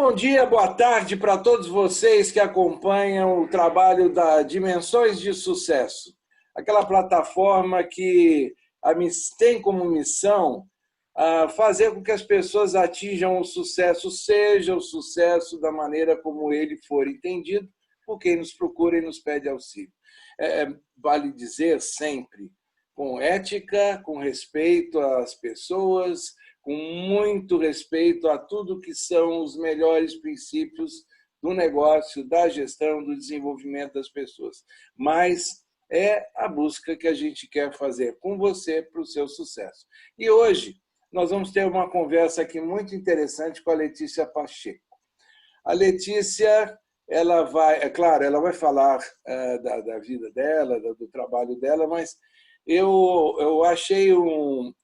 bom dia, boa tarde para todos vocês que acompanham o trabalho da Dimensões de Sucesso, aquela plataforma que tem como missão fazer com que as pessoas atinjam o sucesso, seja o sucesso da maneira como ele for entendido, por quem nos procura e nos pede auxílio. Vale dizer sempre, com ética, com respeito às pessoas, com muito respeito a tudo que são os melhores princípios do negócio, da gestão, do desenvolvimento das pessoas. Mas é a busca que a gente quer fazer com você para o seu sucesso. E hoje nós vamos ter uma conversa aqui muito interessante com a Letícia Pacheco. A Letícia, ela vai, claro, ela vai falar da vida dela, do trabalho dela, mas eu achei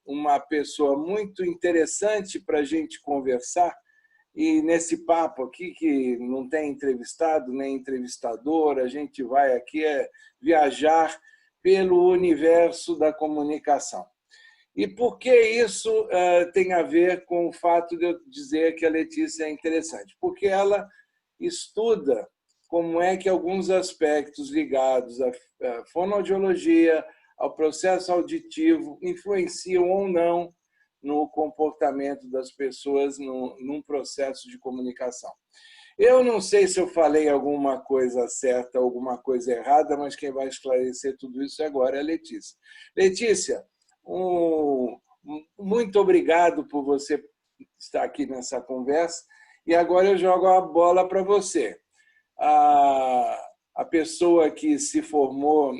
uma pessoa muito interessante para a gente conversar, e nesse papo aqui, que não tem entrevistado nem entrevistador, a gente vai aqui viajar pelo universo da comunicação. E por que isso tem a ver com o fato de eu dizer que a Letícia é interessante? Porque ela estuda como é que alguns aspectos ligados à fonoaudiologia, ao processo auditivo, influenciam ou não no comportamento das pessoas num processo de comunicação. Eu não sei se eu falei alguma coisa certa, alguma coisa errada, mas quem vai esclarecer tudo isso agora é a Letícia. Letícia, muito obrigado por você estar aqui nessa conversa, e agora eu jogo a bola para você. A pessoa que se formou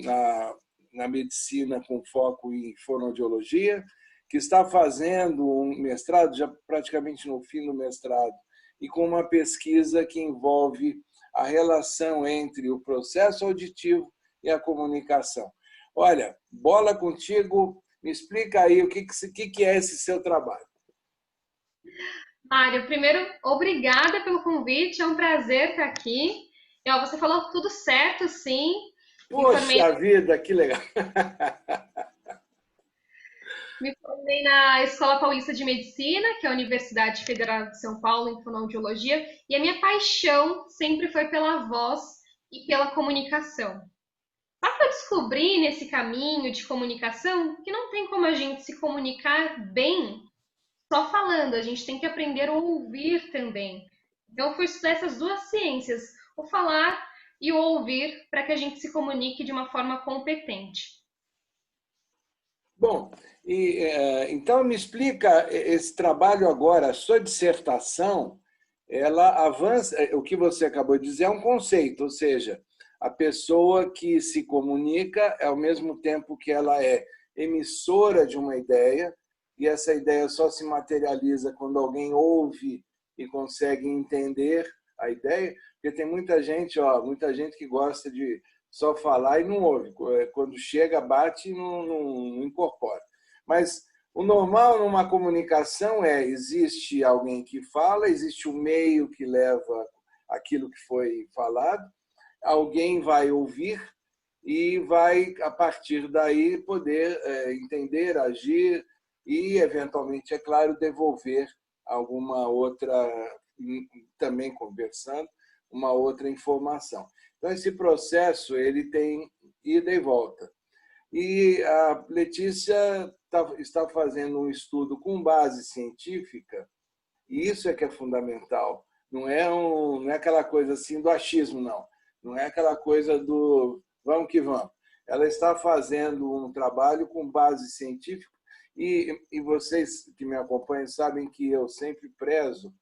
na medicina com foco em fonoaudiologia, que está fazendo um mestrado, já praticamente no fim do mestrado, e com uma pesquisa que envolve a relação entre o processo auditivo e a comunicação. Olha, bola contigo, me explica aí o que é esse seu trabalho. Mário, primeiro, obrigada pelo convite, é um prazer estar aqui. Você falou tudo certo, sim. Poxa vida, que legal! Me formei na Escola Paulista de Medicina, que é a Universidade Federal de São Paulo, em fonoaudiologia, e a minha paixão sempre foi pela voz e pela comunicação. Só que eu descobri nesse caminho de comunicação que não tem como a gente se comunicar bem só falando, a gente tem que aprender a ouvir também. Então, eu fui estudar essas duas ciências, o falar e o ouvir, para que a gente se comunique de uma forma competente. Bom, então me explica esse trabalho agora, a sua dissertação, ela avança, o que você acabou de dizer é um conceito, ou seja, a pessoa que se comunica ao mesmo tempo que ela é emissora de uma ideia, e essa ideia só se materializa quando alguém ouve e consegue entender a ideia, porque tem muita gente que gosta de só falar e não ouve. Quando chega, bate e não incorpora. Mas o normal numa comunicação existe alguém que fala, existe um meio que leva aquilo que foi falado, alguém vai ouvir e vai, a partir daí, poder entender, agir e, eventualmente, é claro, devolver alguma outra, também conversando, uma outra informação. Então, esse processo ele tem ida e volta. E a Letícia está fazendo um estudo com base científica, e isso é que é fundamental. Não é aquela coisa assim do achismo, não. Não é aquela coisa do vamos que vamos. Ela está fazendo um trabalho com base científica, e vocês que me acompanham sabem que eu sempre prezo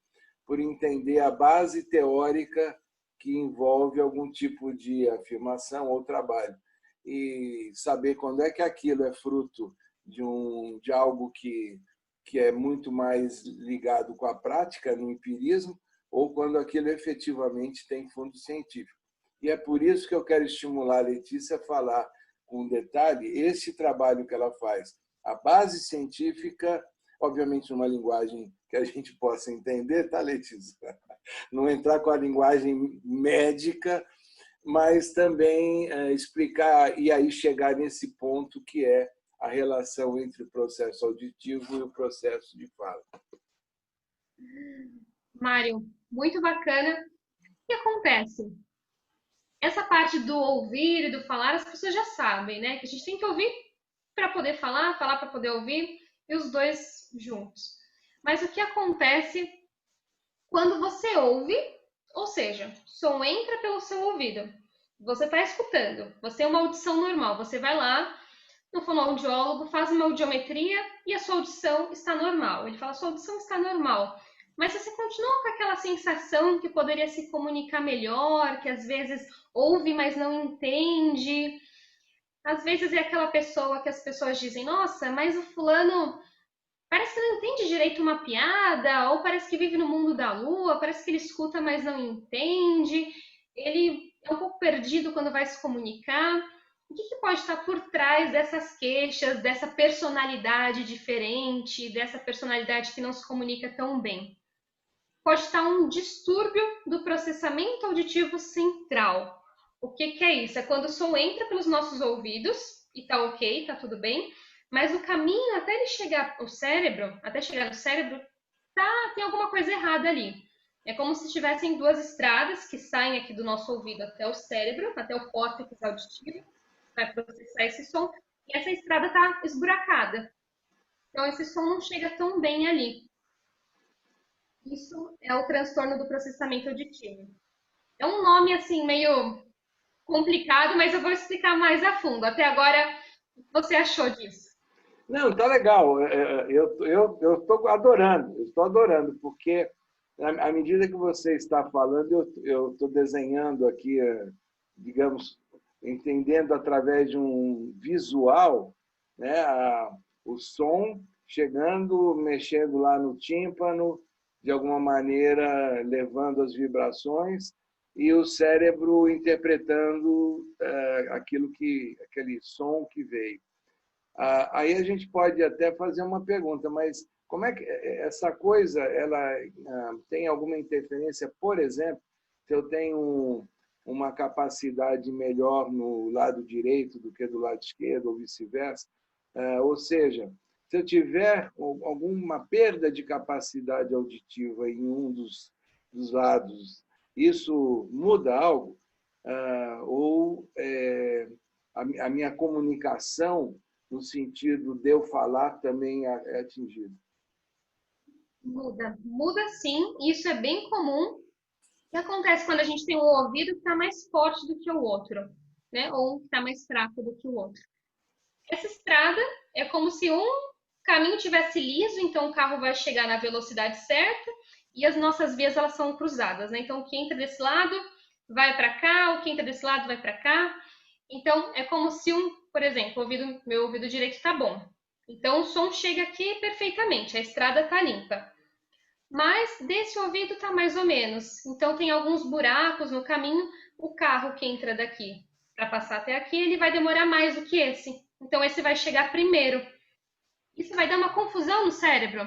por entender a base teórica que envolve algum tipo de afirmação ou trabalho, e saber quando é que aquilo é fruto de algo que é muito mais ligado com a prática, no empirismo, ou quando aquilo efetivamente tem fundo científico. E é por isso que eu quero estimular a Letícia a falar com detalhe esse trabalho que ela faz. A base científica, obviamente numa linguagem que a gente possa entender, tá, Letícia? Não entrar com a linguagem médica, mas também explicar e aí chegar nesse ponto que é a relação entre o processo auditivo e o processo de fala. Mário, muito bacana. O que acontece? Essa parte do ouvir e do falar, as pessoas já sabem, né? Que a gente tem que ouvir para poder falar, falar para poder ouvir, e os dois juntos. Mas o que acontece quando você ouve, ou seja, o som entra pelo seu ouvido, você está escutando, você é uma audição normal, você vai lá no fonoaudiólogo, faz uma audiometria e a sua audição está normal. Ele fala, sua audição está normal. Mas você continua com aquela sensação que poderia se comunicar melhor, que às vezes ouve, mas não entende. Às vezes é aquela pessoa que as pessoas dizem, nossa, mas o fulano parece que não entende direito uma piada, ou parece que vive no mundo da lua, parece que ele escuta, mas não entende. Ele é um pouco perdido quando vai se comunicar. O que pode estar por trás dessas queixas, dessa personalidade diferente, dessa personalidade que não se comunica tão bem? Pode estar um distúrbio do processamento auditivo central. O que é isso? É quando o som entra pelos nossos ouvidos, e tá ok, tá tudo bem, mas o caminho até ele chegar ao cérebro, até chegar no cérebro, tem alguma coisa errada ali. É como se tivessem duas estradas que saem aqui do nosso ouvido até o cérebro, até o córtex auditivo, para processar esse som, e essa estrada está esburacada. Então esse som não chega tão bem ali. Isso é o transtorno do processamento auditivo. É um nome assim meio complicado, mas eu vou explicar mais a fundo. Até agora, o que você achou disso? Não, tá legal. Eu estou adorando, porque à medida que você está falando, eu estou desenhando aqui, digamos, entendendo através de um visual, né, o som chegando, mexendo lá no tímpano, de alguma maneira levando as vibrações e o cérebro interpretando aquele som que veio. Aí a gente pode até fazer uma pergunta, mas como é que essa coisa ela tem alguma interferência? Por exemplo, se eu tenho uma capacidade melhor no lado direito do que do lado esquerdo, ou vice-versa, ou seja, se eu tiver alguma perda de capacidade auditiva em um dos lados, isso muda algo? Ou a minha comunicação no sentido de eu falar também é atingido? Muda, muda sim, e isso é bem comum. O que acontece quando a gente tem um ouvido que está mais forte do que o outro, né? Ou um que está mais fraco do que o outro. Essa estrada é como se um caminho tivesse liso, então o carro vai chegar na velocidade certa e as nossas vias elas são cruzadas, né? Então o que entra desse lado vai para cá, o que entra desse lado vai para cá. Então é como se por exemplo, meu ouvido direito está bom. Então o som chega aqui perfeitamente, a estrada está limpa. Mas desse ouvido está mais ou menos. Então tem alguns buracos no caminho. O carro que entra daqui para passar até aqui, ele vai demorar mais do que esse. Então esse vai chegar primeiro. Isso vai dar uma confusão no cérebro.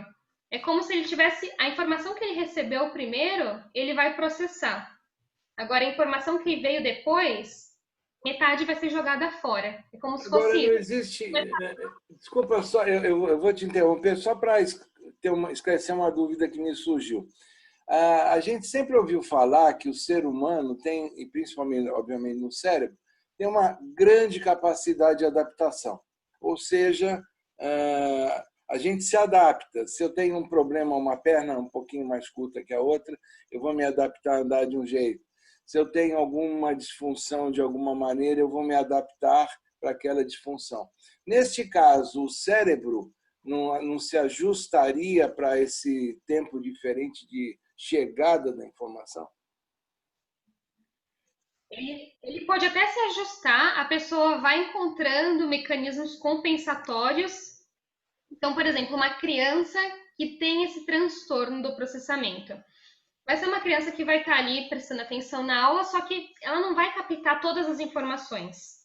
É como se ele tivesse a informação que ele recebeu primeiro, ele vai processar. Agora a informação que veio depois, metade vai ser jogada fora. É como se Agora, não fosse existe. Desculpa, só, eu vou te interromper só para esclarecer uma dúvida que me surgiu. A gente sempre ouviu falar que o ser humano tem, e principalmente, obviamente, no cérebro, tem uma grande capacidade de adaptação. Ou seja, a gente se adapta. Se eu tenho um problema, uma perna um pouquinho mais curta que a outra, eu vou me adaptar a andar de um jeito. Se eu tenho alguma disfunção de alguma maneira, eu vou me adaptar para aquela disfunção. Neste caso, o cérebro não se ajustaria para esse tempo diferente de chegada da informação? Ele pode até se ajustar, a pessoa vai encontrando mecanismos compensatórios. Então, por exemplo, uma criança que tem esse transtorno do processamento. Vai ser uma criança que vai estar ali prestando atenção na aula, só que ela não vai captar todas as informações.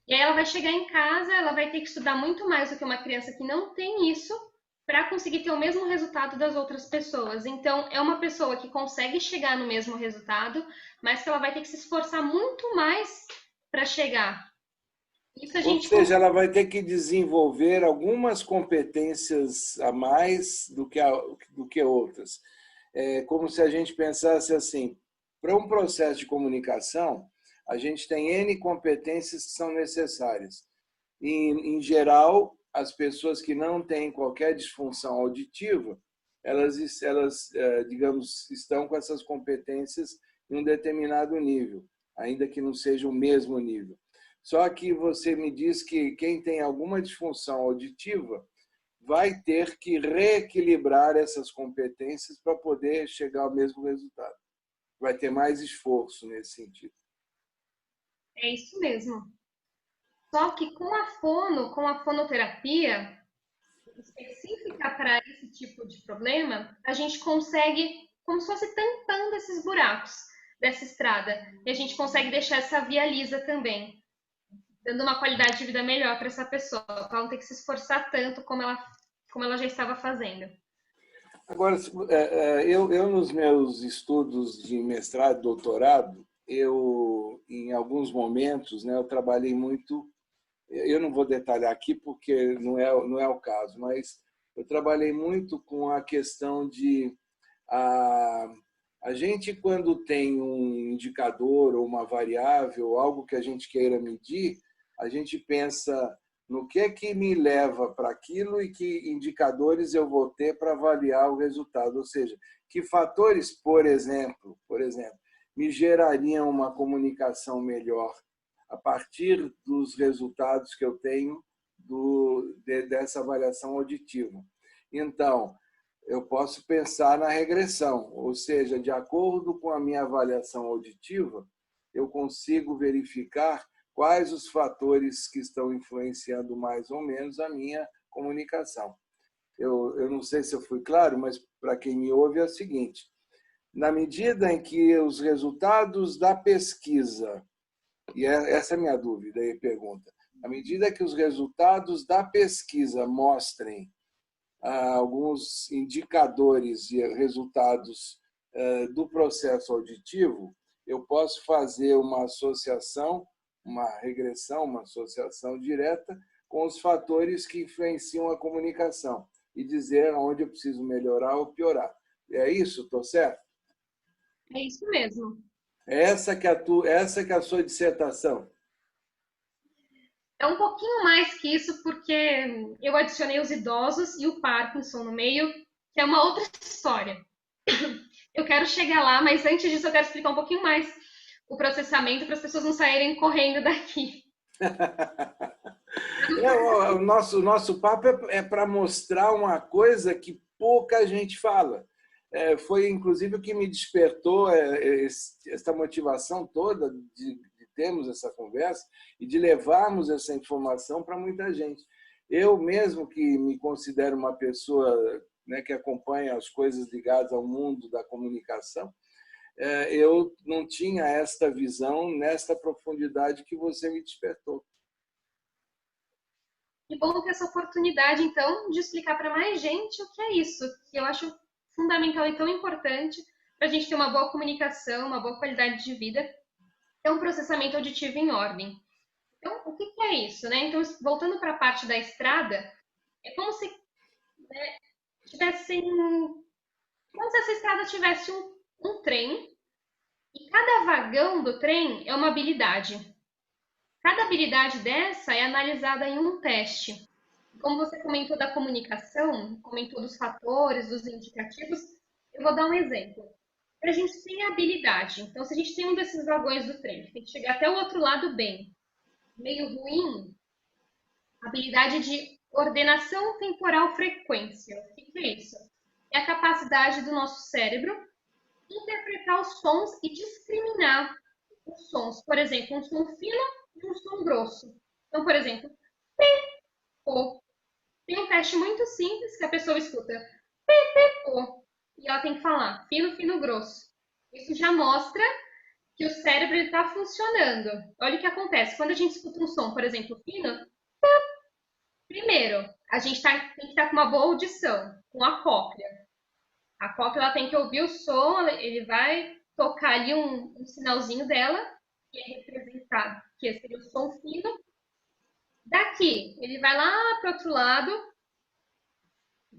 E aí ela vai chegar em casa, ela vai ter que estudar muito mais do que uma criança que não tem isso para conseguir ter o mesmo resultado das outras pessoas. Então, é uma pessoa que consegue chegar no mesmo resultado, mas que ela vai ter que se esforçar muito mais para chegar. Isso a Ou gente seja, ela vai ter que desenvolver algumas competências a mais do que outras. É como se a gente pensasse assim, para um processo de comunicação, a gente tem N competências que são necessárias. E, em geral, as pessoas que não têm qualquer disfunção auditiva, elas, digamos, estão com essas competências em um determinado nível, ainda que não seja o mesmo nível. Só que você me diz que quem tem alguma disfunção auditiva vai ter que reequilibrar essas competências para poder chegar ao mesmo resultado. Vai ter mais esforço nesse sentido. É isso mesmo. Só que com a fonoterapia específica para esse tipo de problema, a gente consegue, como se fosse tampando esses buracos dessa estrada. E a gente consegue deixar essa via lisa também, dando uma qualidade de vida melhor para essa pessoa, para ela não ter que se esforçar tanto como ela já estava fazendo. Agora, eu nos meus estudos de mestrado e doutorado, em alguns momentos, né, eu trabalhei muito, eu não vou detalhar aqui porque não é o caso, mas eu trabalhei muito com a questão de a, a gente, quando tem um indicador ou uma variável, algo que a gente queira medir, a gente pensa no que é que me leva para aquilo e que indicadores eu vou ter para avaliar o resultado. Ou seja, que fatores, por exemplo, me gerariam uma comunicação melhor a partir dos resultados que eu tenho dessa avaliação auditiva. Então, eu posso pensar na regressão, ou seja, de acordo com a minha avaliação auditiva, eu consigo verificar quais os fatores que estão influenciando mais ou menos a minha comunicação. Eu não sei se eu fui claro, mas para quem me ouve é o seguinte: na medida em que os resultados da pesquisa, e essa é a minha dúvida e pergunta, à medida que os resultados da pesquisa mostrem alguns indicadores e resultados do processo auditivo, eu posso fazer uma associação, uma regressão, uma associação direta com os fatores que influenciam a comunicação e dizer onde eu preciso melhorar ou piorar. É isso? Estou certo? É isso mesmo. Essa que é a sua dissertação. É um pouquinho mais que isso, porque eu adicionei os idosos e o Parkinson no meio, que é uma outra história. Eu quero chegar lá, mas antes disso eu quero explicar um pouquinho mais o processamento para as pessoas não saírem correndo daqui. O nosso papo é para mostrar uma coisa que pouca gente fala. Foi, inclusive, o que me despertou essa motivação toda de termos essa conversa e de levarmos essa informação para muita gente. Eu mesmo, que me considero uma pessoa, né, que acompanha as coisas ligadas ao mundo da comunicação, eu não tinha esta visão nesta profundidade que você me despertou. E bom ter essa oportunidade, então, de explicar para mais gente o que é isso, que eu acho fundamental e tão importante para a gente ter uma boa comunicação, uma boa qualidade de vida, é um processamento auditivo em ordem. Então, o que é isso, né? Então, voltando para a parte da estrada, é como se tivessem, como se essa estrada tivesse um trem, e cada vagão do trem é uma habilidade. Cada habilidade dessa é analisada em um teste. Como você comentou da comunicação, comentou dos fatores, dos indicativos, eu vou dar um exemplo. Para a gente tem a habilidade. Então, se a gente tem um desses vagões do trem, que tem que chegar até o outro lado bem, meio ruim, habilidade de ordenação temporal frequência. O que é isso? É a capacidade do nosso cérebro interpretar os sons e discriminar os sons. Por exemplo, um som fino e um som grosso. Então, por exemplo, P, O. Tem um teste muito simples que a pessoa escuta P, P, O. E ela tem que falar fino, fino, grosso. Isso já mostra que o cérebro está funcionando. Olha o que acontece. Quando a gente escuta um som, por exemplo, fino, primeiro, a gente tem que estar com uma boa audição, com a cóclea. A cóclea ela tem que ouvir o som, ele vai tocar ali um sinalzinho dela, que é representado, que seria o som fino. Daqui, ele vai lá para o outro lado,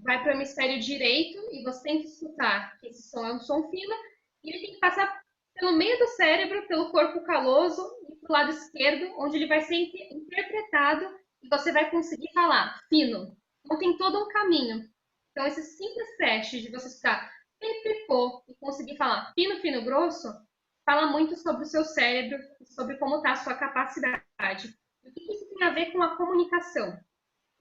vai para o hemisfério direito e você tem que escutar que esse som é um som fino e ele tem que passar pelo meio do cérebro, pelo corpo caloso e para o lado esquerdo, onde ele vai ser interpretado e você vai conseguir falar fino. Então tem todo um caminho. Então esse simples teste de você escutar pipipô e conseguir falar fino, fino, grosso, fala muito sobre o seu cérebro e sobre como está a sua capacidade. E o que isso tem a ver com a comunicação?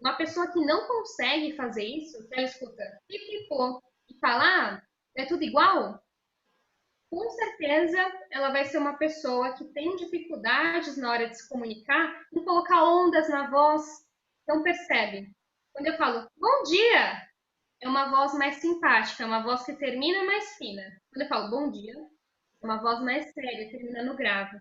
Uma pessoa que não consegue fazer isso, que ela escuta pipipô e fala, ah, é tudo igual, com certeza ela vai ser uma pessoa que tem dificuldades na hora de se comunicar em colocar ondas na voz. Então percebe, quando eu falo bom dia, é uma voz mais simpática, é uma voz que termina mais fina. Quando eu falo bom dia, é uma voz mais séria, termina no grave.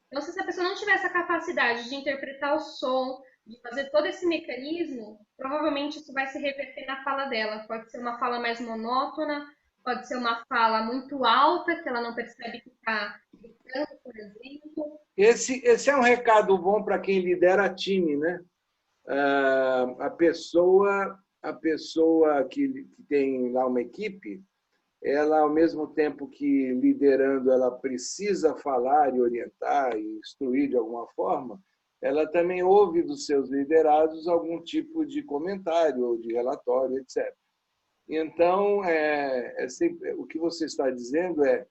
Então, se essa pessoa não tiver essa capacidade de interpretar o som, de fazer todo esse mecanismo, provavelmente isso vai se reverter na fala dela. Pode ser uma fala mais monótona, pode ser uma fala muito alta, que ela não percebe que está gritando, por exemplo. Esse é um recado bom para quem lidera time, né? A pessoa que tem lá uma equipe, ela, ao mesmo tempo que liderando, ela precisa falar e orientar e instruir de alguma forma, ela também ouve dos seus liderados algum tipo de comentário ou de relatório, etc. Então, o que você está dizendo é,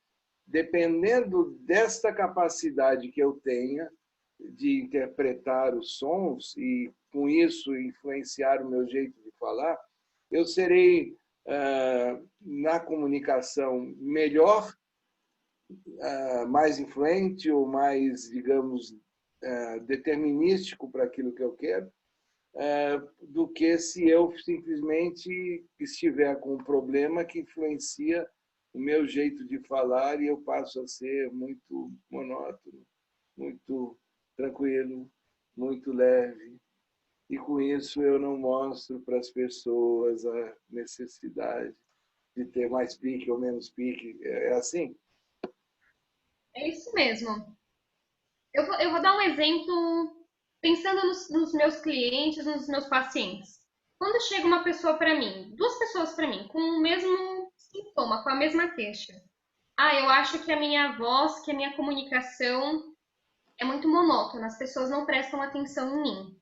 dependendo desta capacidade que eu tenha de interpretar os sons e, com isso, influenciar o meu jeito de falar, eu serei, na comunicação, melhor, mais influente ou mais, digamos, determinístico para aquilo que eu quero, do que se eu simplesmente estiver com um problema que influencia o meu jeito de falar e eu passo a ser muito monótono, muito tranquilo, muito leve. E com isso eu não mostro para as pessoas a necessidade de ter mais pique ou menos pique. É assim? É isso mesmo. Eu vou dar um exemplo pensando nos meus clientes, nos meus pacientes. Quando chega uma pessoa para mim, duas pessoas para mim, com o mesmo sintoma, com a mesma queixa. Ah, eu acho que a minha voz, que a minha comunicação é muito monótona, as pessoas não prestam atenção em mim.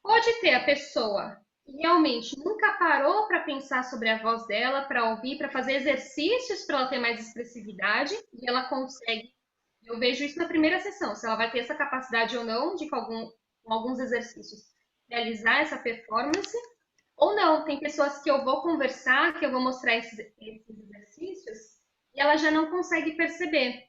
Pode ter a pessoa que realmente nunca parou para pensar sobre a voz dela, para ouvir, para fazer exercícios para ela ter mais expressividade, e ela consegue. Eu vejo isso na primeira sessão, se ela vai ter essa capacidade ou não de, com alguns exercícios, realizar essa performance, ou não. Tem pessoas que eu vou conversar, que eu vou mostrar esses exercícios, e ela já não consegue perceber.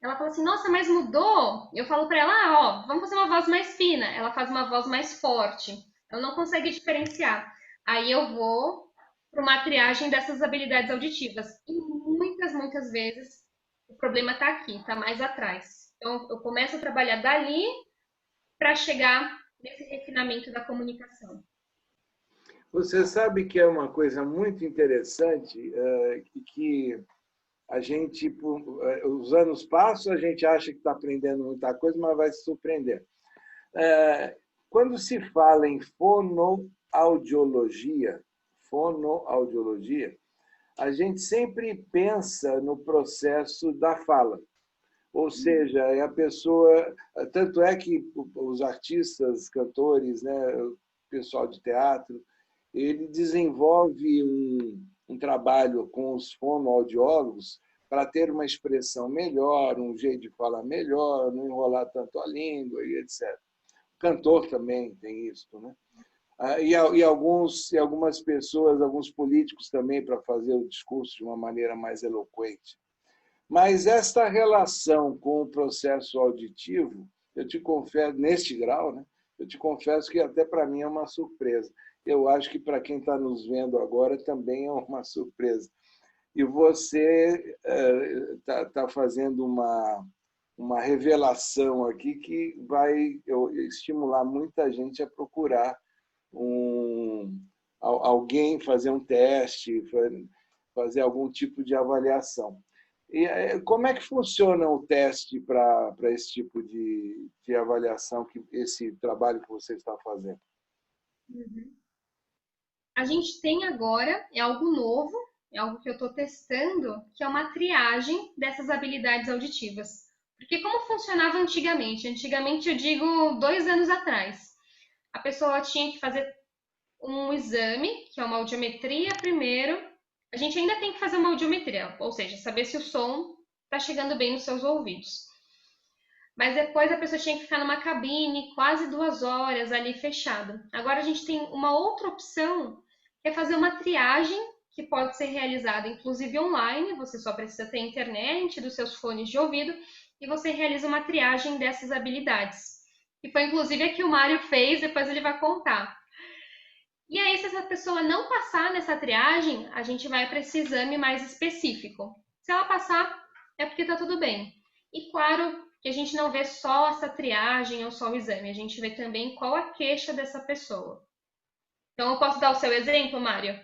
Ela fala assim, nossa, mas mudou? Eu falo para ela, ah, ó, vamos fazer uma voz mais fina. Ela faz uma voz mais forte. Ela não consegue diferenciar. Aí eu vou para uma triagem dessas habilidades auditivas. E muitas vezes o problema está aqui, está mais atrás. Então eu começo a trabalhar dali para chegar nesse refinamento da comunicação. Você sabe que é uma coisa muito interessante que a gente, os anos passam, a gente acha que está aprendendo muita coisa, mas vai se surpreender. Quando se fala em fonoaudiologia, a gente sempre pensa no processo da fala. Ou seja, é a pessoa... Tanto é que os artistas, cantores, né, o pessoal de teatro, ele desenvolve um trabalho com os fonoaudiólogos para ter uma expressão melhor, um jeito de falar melhor, não enrolar tanto a língua, e etc. O cantor também tem isso, né? E algumas pessoas, alguns políticos também, para fazer o discurso de uma maneira mais eloquente. Mas esta relação com o processo auditivo, eu te confesso, neste grau, né, eu te confesso que até para mim é uma surpresa. Eu acho que para quem está nos vendo agora também é uma surpresa. E você está fazendo uma revelação aqui que vai estimular muita gente a procurar alguém, fazer um teste, fazer algum tipo de avaliação. E como é que funciona o teste para esse tipo de avaliação, esse trabalho que você está fazendo? Uhum. A gente tem agora, é algo novo, é algo que eu estou testando, que é uma triagem dessas habilidades auditivas. Porque como funcionava antigamente? Antigamente eu digo 2 anos atrás. A pessoa tinha que fazer um exame, que é uma audiometria primeiro. A gente ainda tem que fazer uma audiometria, ou seja, saber se o som está chegando bem nos seus ouvidos. Mas depois a pessoa tinha que ficar numa cabine quase 2 horas ali fechado. Agora a gente tem uma outra opção, que é fazer uma triagem que pode ser realizada inclusive online, você só precisa ter internet dos seus fones de ouvido e você realiza uma triagem dessas habilidades. E foi inclusive a que o Mário fez, depois ele vai contar. E aí, se essa pessoa não passar nessa triagem, a gente vai para esse exame mais específico. Se ela passar, é porque está tudo bem. E claro que a gente não vê só essa triagem ou só o exame, a gente vê também qual a queixa dessa pessoa. Então, eu posso dar o seu exemplo, Mário?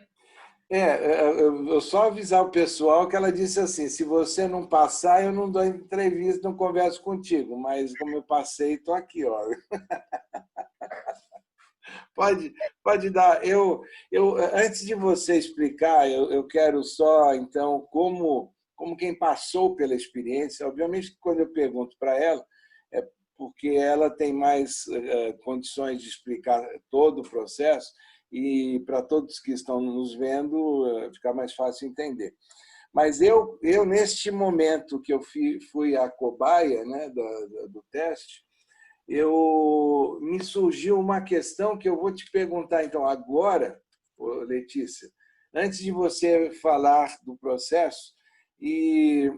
Eu só avisar o pessoal que ela disse assim: se você não passar, eu não dou entrevista, não converso contigo. Mas como eu passei, estou aqui, ó. Pode, pode dar. Antes de você explicar, eu quero só, então, como quem passou pela experiência, obviamente que quando eu pergunto para ela, é porque ela tem mais condições de explicar todo o processo e para todos que estão nos vendo, ficar mais fácil entender. Mas neste momento que eu fui a cobaia, né, do teste, me surgiu uma questão que eu vou te perguntar então agora, Letícia, antes de você falar do processo, e,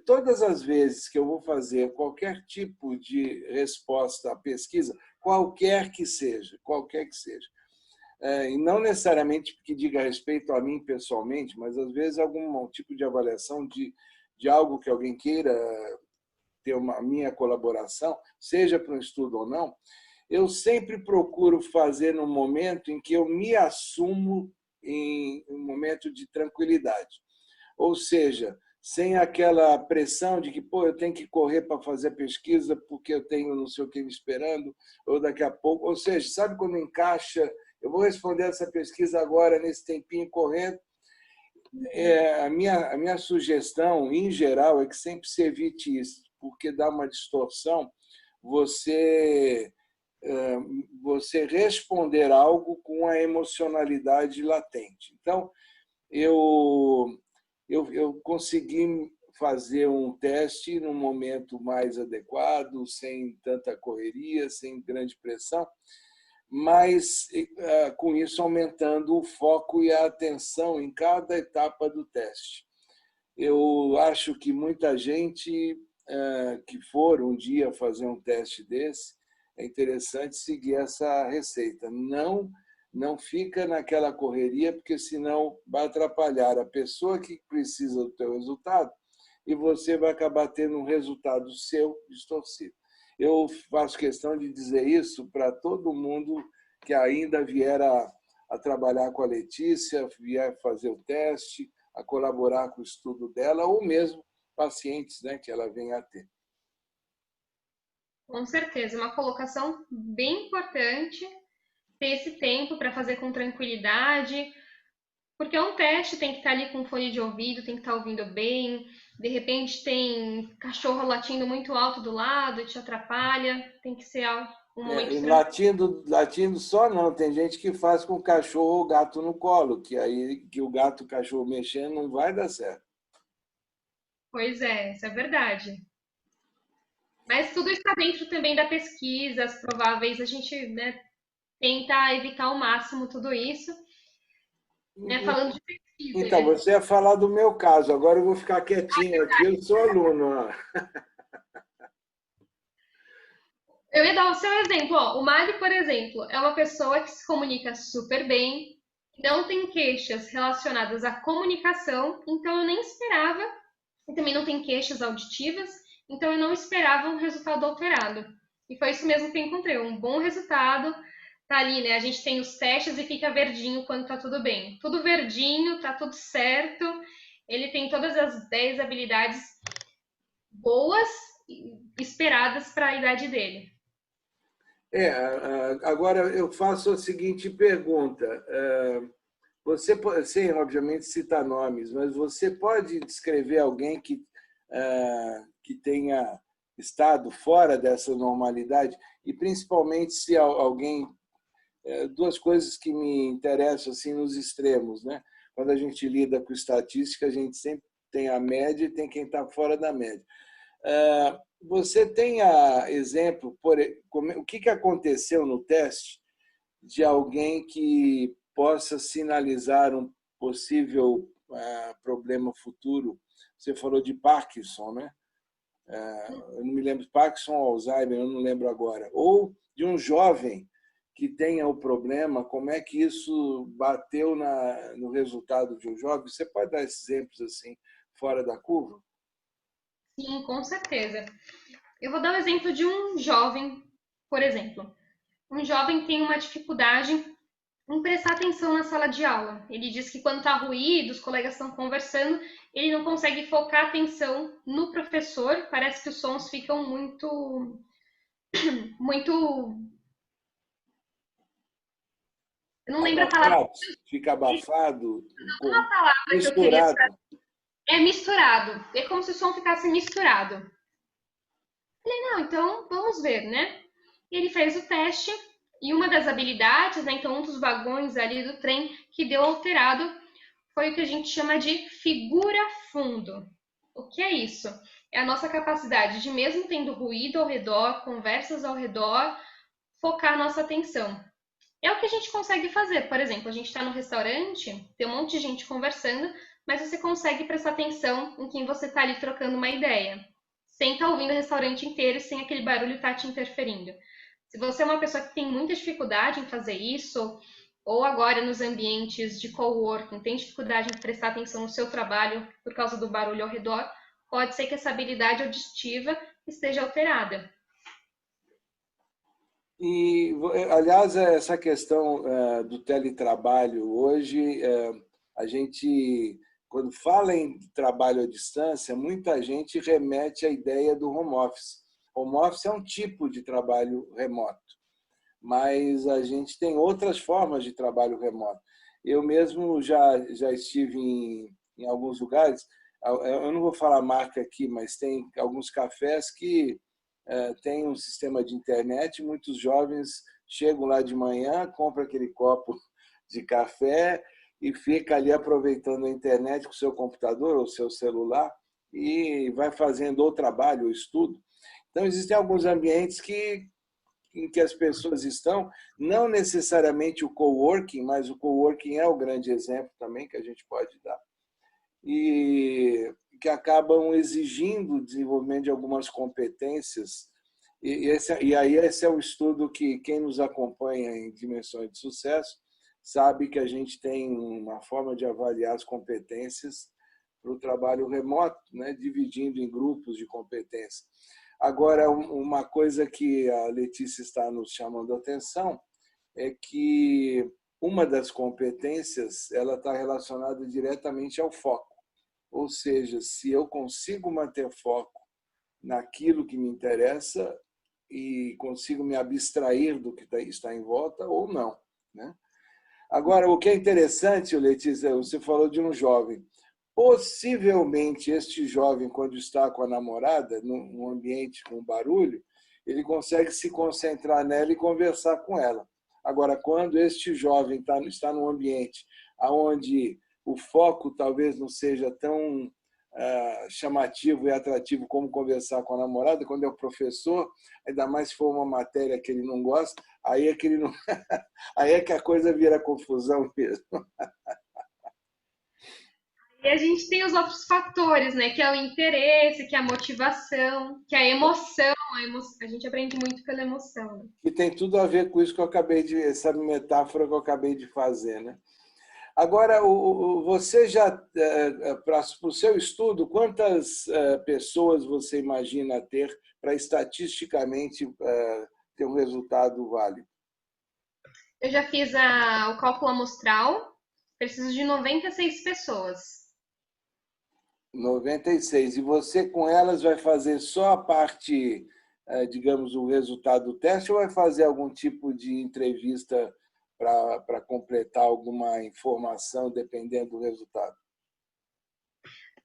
todas as vezes que eu vou fazer qualquer tipo de resposta à pesquisa, qualquer que seja, e não necessariamente que diga respeito a mim pessoalmente, mas às vezes algum tipo de avaliação de algo que alguém queira ter a minha colaboração, seja para um estudo ou não, eu sempre procuro fazer no momento em que eu me assumo em um momento de tranquilidade. Ou seja, sem aquela pressão de que, pô, eu tenho que correr para fazer pesquisa porque eu tenho não sei o que me esperando, ou daqui a pouco. Ou seja, sabe quando encaixa, eu vou responder essa pesquisa agora, nesse tempinho correndo. A minha sugestão, em geral, é que sempre se evite isso, porque dá uma distorção você, você responder algo com a emocionalidade latente. Então, eu consegui fazer um teste no momento mais adequado, sem tanta correria, sem grande pressão, mas com isso aumentando o foco e a atenção em cada etapa do teste. Eu acho que muita gente que for um dia fazer um teste desse, é interessante seguir essa receita. Não fica naquela correria, porque senão vai atrapalhar a pessoa que precisa do teu resultado e você vai acabar tendo um resultado seu distorcido. Eu faço questão de dizer isso para todo mundo que ainda vier a trabalhar com a Letícia, vier fazer o teste, a colaborar com o estudo dela, ou mesmo pacientes, né, que ela venha a ter. Com certeza, uma colocação bem importante, ter esse tempo para fazer com tranquilidade, porque é um teste, tem que estar ali com fone de ouvido, tem que estar ouvindo bem. De repente tem cachorro latindo muito alto do lado, te atrapalha. Tem que ser um momento E tranquilo. latindo só não, tem gente que faz com o cachorro ou o gato no colo, que aí que o gato e o cachorro mexendo não vai dar certo. Pois é, isso é verdade. Mas tudo está dentro também da pesquisa, as prováveis, a gente, né, tenta evitar ao máximo tudo isso, né? Falando de pesquisa, Então, você ia falar do meu caso, agora eu vou ficar quietinho aqui, eu sou aluno. Ó. eu ia dar o seu exemplo, ó. O Mari, por exemplo, é uma pessoa que se comunica super bem, não tem queixas relacionadas à comunicação, então eu nem esperava, e também não tem queixas auditivas, então eu não esperava um resultado alterado. E foi isso mesmo que eu encontrei, um bom resultado. Tá ali, né? A gente tem os testes e fica verdinho quando tá tudo bem. Tudo verdinho, tá tudo certo. Ele tem todas as 10 habilidades boas esperadas para a idade dele. Agora eu faço a seguinte pergunta. Você, sem, obviamente, citar nomes, mas você pode descrever alguém que tenha estado fora dessa normalidade? E, principalmente, se alguém... Duas coisas que me interessam assim, nos extremos. Né? Quando a gente lida com estatística, a gente sempre tem a média e tem quem está fora da média. Você tem exemplo, o que aconteceu no teste de alguém que possa sinalizar um possível problema futuro? Você falou de Parkinson, né? Eu não me lembro, Parkinson ou Alzheimer, eu não lembro agora. Ou de um jovem que tenha o problema, como é que isso bateu no resultado de um jovem? Você pode dar exemplos assim, fora da curva? Sim, com certeza. Eu vou dar o exemplo de um jovem, por exemplo. Um jovem tem uma dificuldade em prestar atenção na sala de aula. Ele diz que quando está ruído, os colegas estão conversando, ele não consegue focar a atenção no professor. Parece que os sons ficam muito. Eu não lembro a palavra. Abafado, fica abafado, Uma palavra que eu queria. misturado. É misturado. É como se o som ficasse misturado. Falei, não, então vamos ver, né? Ele fez o teste e uma das habilidades, né, então um dos vagões ali do trem que deu alterado foi o que a gente chama de figura fundo. O que é isso? É a nossa capacidade de, mesmo tendo ruído ao redor, conversas ao redor, focar a nossa atenção. É o que a gente consegue fazer. Por exemplo, a gente está no restaurante, tem um monte de gente conversando, mas você consegue prestar atenção em quem você está ali trocando uma ideia, sem estar ouvindo o restaurante inteiro e sem aquele barulho estar te interferindo. Se você é uma pessoa que tem muita dificuldade em fazer isso, ou agora nos ambientes de coworking, tem dificuldade em prestar atenção no seu trabalho por causa do barulho ao redor, pode ser que essa habilidade auditiva esteja alterada. E, aliás, essa questão do teletrabalho, hoje, a gente, quando fala em trabalho à distância, muita gente remete à ideia do home office. Home office é um tipo de trabalho remoto, mas a gente tem outras formas de trabalho remoto. Eu mesmo já estive em alguns lugares, eu não vou falar marca aqui, mas tem alguns cafés que tem um sistema de internet, muitos jovens chegam lá de manhã, compram aquele copo de café e fica ali aproveitando a internet com o seu computador ou seu celular e vai fazendo ou trabalho ou estudo. Então, existem alguns ambientes em que as pessoas estão, não necessariamente o coworking, mas o coworking é o grande exemplo também que a gente pode dar, e que acabam exigindo o desenvolvimento de algumas competências. E aí esse é o estudo que quem nos acompanha em Dimensões de Sucesso sabe que a gente tem uma forma de avaliar as competências para o trabalho remoto, né? Dividindo em grupos de competências. Agora, uma coisa que a Letícia está nos chamando a atenção é que uma das competências ela está relacionada diretamente ao foco. Ou seja, se eu consigo manter foco naquilo que me interessa e consigo me abstrair do que está em volta ou não. Né? Agora, o que é interessante, Letícia, você falou de um jovem. Possivelmente, este jovem, quando está com a namorada, num ambiente com barulho, ele consegue se concentrar nela e conversar com ela. Agora, quando este jovem está num ambiente onde o foco talvez não seja tão chamativo e atrativo como conversar com a namorada, quando é o professor, ainda mais se for uma matéria que ele não gosta, aí é que, ele não... aí é que a coisa vira confusão mesmo. E a gente tem os outros fatores, né? Que é o interesse, que é a motivação, que é a emoção. A gente aprende muito pela emoção. Né? E tem tudo a ver com isso que eu acabei de... essa metáfora que eu acabei de fazer, né? Agora, você já, para o seu estudo, quantas pessoas você imagina ter para estatisticamente ter um resultado válido? Eu já fiz o cálculo amostral, preciso de 96 pessoas. 96. E você, com elas, vai fazer só a parte digamos, o resultado do teste ou vai fazer algum tipo de entrevista para completar alguma informação, dependendo do resultado?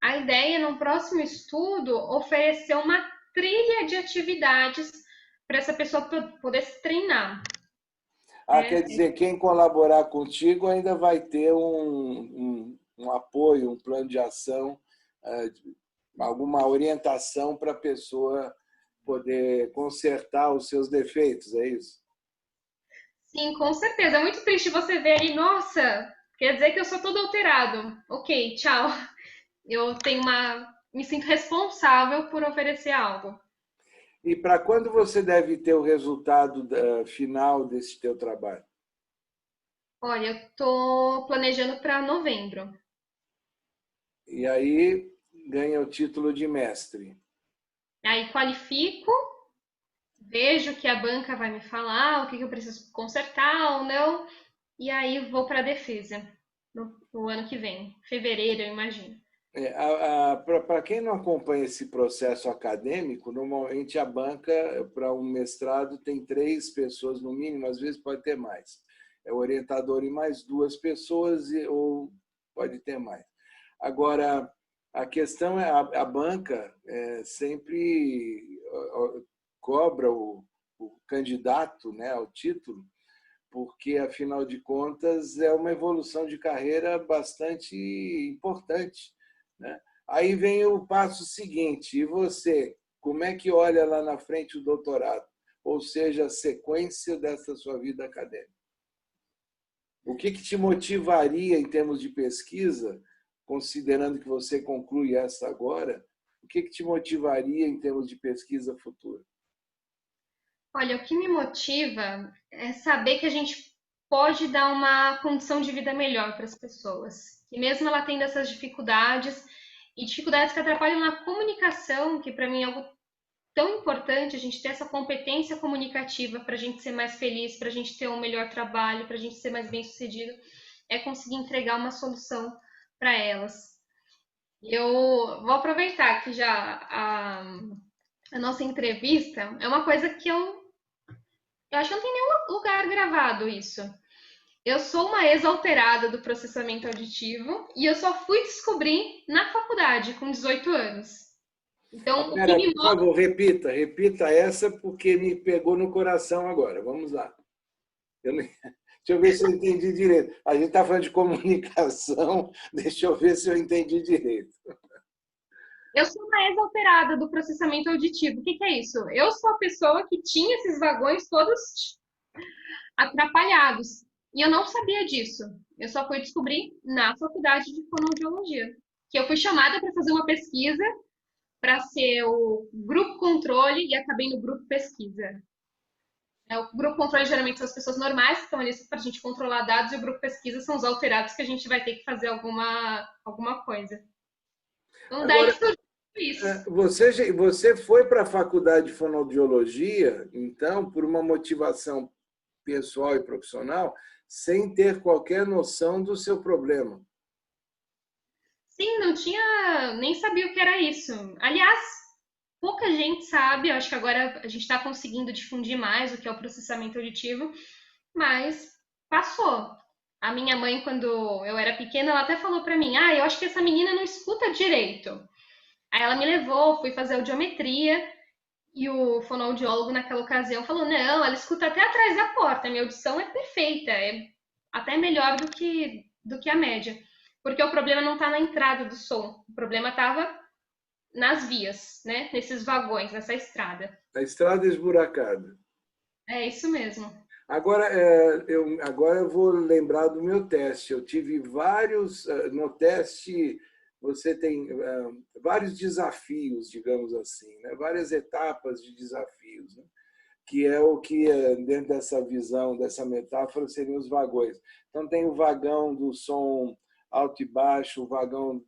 A ideia, no próximo estudo, oferecer uma trilha de atividades para essa pessoa poder se treinar, Ah, né? quer dizer, quem colaborar contigo ainda vai ter um apoio, um plano de ação, alguma orientação para a pessoa poder consertar os seus defeitos, é isso? Sim, com certeza. É muito triste você ver ali, nossa, quer dizer que eu sou todo alterado. Ok, tchau. Eu tenho me sinto responsável por oferecer algo. E para quando você deve ter o resultado final desse teu trabalho? Olha, eu tô planejando para novembro. E aí ganha o título de mestre. Aí qualifico, vejo o que a banca vai me falar, o que eu preciso consertar ou não, e aí vou para a defesa no ano que vem, fevereiro, eu imagino. Para quem não acompanha esse processo acadêmico, normalmente a banca, para um mestrado, tem 3 pessoas no mínimo, às vezes pode ter mais. É o orientador e mais 2 pessoas, ou pode ter mais. Agora, a questão é a banca sempre cobra o candidato, né, ao título, porque, afinal de contas, é uma evolução de carreira bastante importante, né? Aí vem o passo seguinte, e você, como é que olha lá na frente o doutorado? Ou seja, a sequência dessa sua vida acadêmica. O que te motivaria em termos de pesquisa, considerando que você conclui essa agora, o que te motivaria em termos de pesquisa futura? Olha, o que me motiva é saber que a gente pode dar uma condição de vida melhor para as pessoas. Que mesmo ela tendo essas dificuldades, e dificuldades que atrapalham na comunicação, que para mim é algo tão importante, a gente ter essa competência comunicativa para a gente ser mais feliz, para a gente ter um melhor trabalho, para a gente ser mais bem-sucedido, é conseguir entregar uma solução para elas. Eu vou aproveitar que já a nossa entrevista é uma coisa que eu acho que não tem nenhum lugar gravado isso. Eu sou uma ex-alterada do processamento auditivo e eu só fui descobrir na faculdade, com 18 anos. Então, o que Espera, me por move. favor, repita essa porque me pegou no coração agora. Vamos lá. Deixa eu ver se eu entendi direito. A gente está falando de comunicação, deixa eu ver se eu entendi direito. Eu sou uma ex-alterada do processamento auditivo. O que é isso? Eu sou a pessoa que tinha esses vagões todos atrapalhados. E eu não sabia disso. Eu só fui descobrir na faculdade de fonoaudiologia. Que eu fui chamada para fazer uma pesquisa para ser o grupo controle e acabei no grupo pesquisa. O grupo controle geralmente são as pessoas normais que estão ali para a gente controlar dados e o grupo pesquisa são os alterados que a gente vai ter que fazer alguma coisa. Então, daí Agora, que surgiu isso. você foi para a faculdade de fonoaudiologia, então, por uma motivação pessoal e profissional, sem ter qualquer noção do seu problema. Sim, não tinha, nem sabia o que era isso. Aliás, pouca gente sabe, eu acho que agora a gente está conseguindo difundir mais o que é o processamento auditivo, mas passou. A minha mãe, quando eu era pequena, ela até falou para mim: "Ah, eu acho que essa menina não escuta direito". Aí ela me levou, fui fazer audiometria e o fonoaudiólogo naquela ocasião falou: "Não, ela escuta até atrás da porta, minha audição é perfeita, é até melhor do que a média". Porque o problema não está na entrada do som, o problema estava nas vias, né? Nesses vagões, nessa estrada. A estrada esburacada. É isso mesmo. Agora eu vou lembrar do meu teste. Eu tive vários. No teste, você tem vários desafios, digamos assim, né? Várias etapas de desafios, né? Que é o que, dentro dessa visão, dessa metáfora, seriam os vagões. Então, tem o vagão do som alto e baixo, o vagão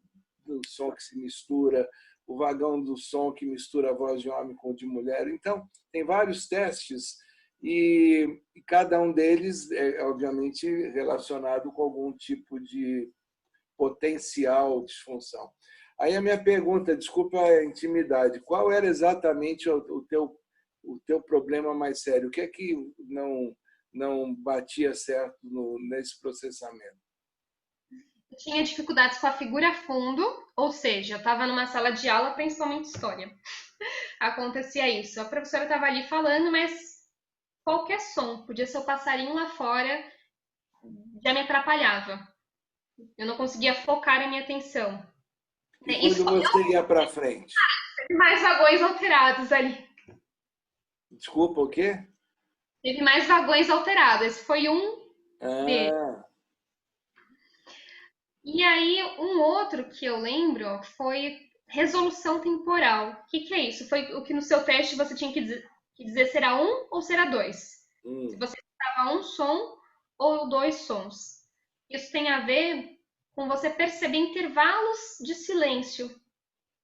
do som que se mistura, o vagão do som que mistura a voz de homem com de mulher. Então, tem vários testes e cada um deles é, obviamente, relacionado com algum tipo de potencial disfunção. Aí a minha pergunta, desculpa a intimidade, qual era exatamente o teu o teu problema mais sério? O que é que não batia certo nesse processamento? Eu tinha dificuldades com a figura fundo, ou seja, eu estava numa sala de aula, principalmente história. Acontecia isso. A professora estava ali falando, mas qualquer som, podia ser o passarinho lá fora, já me atrapalhava. Eu não conseguia focar a minha atenção. E quando você ia para frente? Teve mais vagões alterados ali. Desculpa, o quê? Teve mais vagões alterados. Esse foi um deles. Ah, E aí, um outro que eu lembro foi resolução temporal. O que é isso? Foi o que no seu teste você tinha que dizer se era um ou se era dois. Se você estava um som ou dois sons. Isso tem a ver com você perceber intervalos de silêncio.